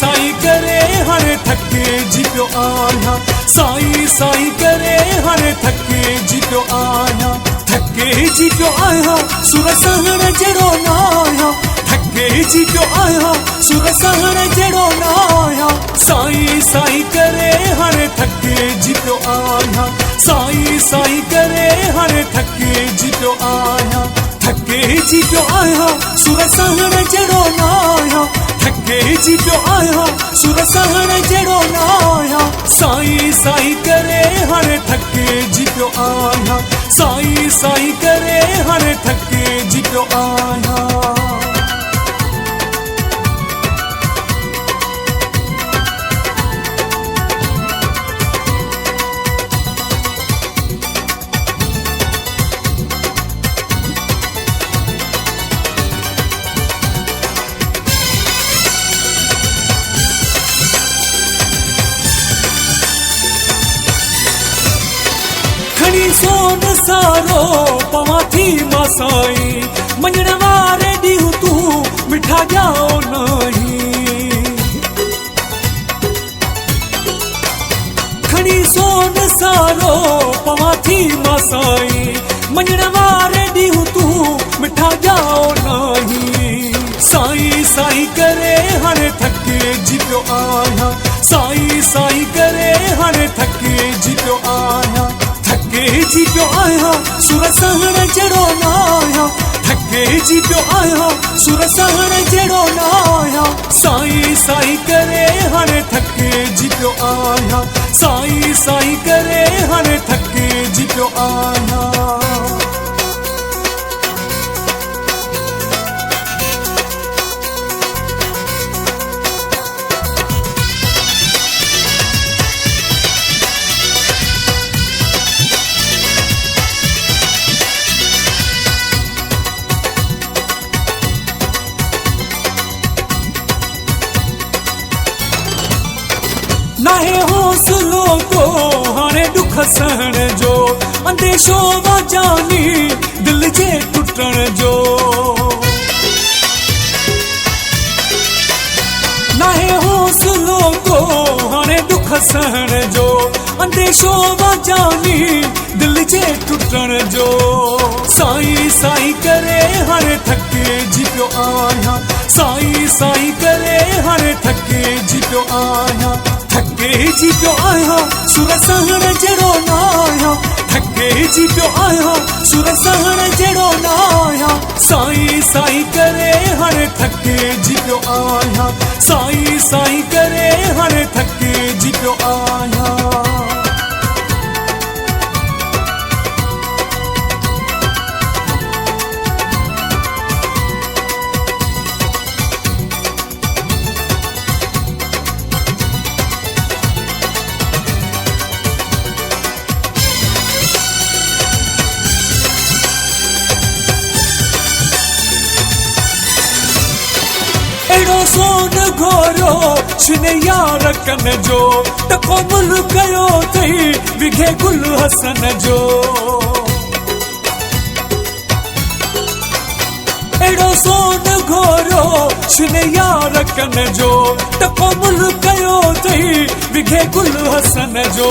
साईं करे हाणे थके जी पियो आहियां, साईं साईं करे हाणे थके जी पियो आहियां, थके जी पियो आहियां सुर सहण जहिड़ो न आहियां, थके जी पियो आहियां सुर सहण जहिड़ो न आहियां, साईं साईं करे हाणे थके जी पियो आहियां, साईं साईं करे हाणे थके जी पियो आहियां, थके जी पियो आहियां सुर सहण जहिड़ो न आहियां, थके जी पियो आहियां सुर सहण जहिड़ो न आहियां, साईं साईं करे हाणे थके जी पियो आहियां, साईं साईं करे हाणे थके जी पियो आहियां। खणी सोन सारो पवां थी मां साईं, मञण वारे ॾींहुं तूं मिठा ॼाओ नहीं, खणी सोन सारो पवां थी मां साईं, मञण वारे ॾींहुं तूं मिठा ॼाओ नहीं, साईं साईं करे हाणे थके जी पियो आहियां, साईं साईं करे हाणे थके जी पियो आहियां, थके जी पियो आहियां सुर सहण जहिड़ो न आहियां, थके जी पियो आहियां सुर सहण जहिड़ो न आहियां, साईं साईं करे हाणे थके जी पियो आहियां, साईं साईं करे हाणे थके जी पियो आहियां। नाहे हौसलो को हाणे दुख सहण जो, अंदेशो वाजानी दिल जे टुटण जो, नाहे हौसलो को हाणे दुख सहण जो, अंदेशो वाजानी दिल जे टुटण जो, साईं साईं करे हाणे थके जी पियो आहियां, साईं साईं करे हाणे थके जी पियो आहियां, थके जी पियो आहियां सुर सहण जहिड़ो न आहियां, थके जी पियो आहियां सुर सहण जहिड़ो न आहियां, साईं साईं करे हाणे थके जी पियो आहियां, साईं साईं करे हाणे थके जी पियो आहियां। अहिड़ो सोन घोरो छिन यार कन जो, टको मुल कयो अथई विघे गुल हसन जो, अहिड़ो सोन घोरो छिन यार कन जो, टको मुल कयो अथई विघे गुल हसन जो,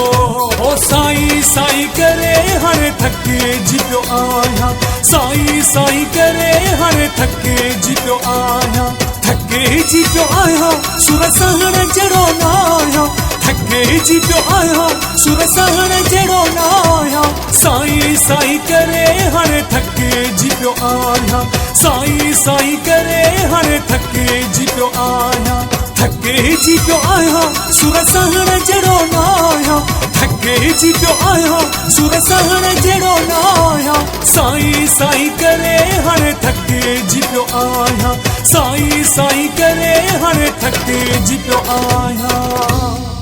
ओ साईं साईं करे हाणे थके जी पियो आहियां, साईं साईं करे हाणे थके जी पियो आहियां, थके जी पियो आहियां सुर सहण जहिड़ो न आहियां, थके जी पियो आहियां सुर सहण जहिड़ो न आहियां, साईं साईं करे हाणे थके जी पियो आहियां, साईं साईं करे हाणे थके जी पियो आहियां, थके जी पियो आहियां सुर सहण जहिड़ो न आहियां, थके जी पियो आहियां सुर सहण जहिड़ो न आहियां, साईं साईं करे हाणे थके जी पियो आहियां, साईं साईं करे हाणे थके जी पियो आहियां।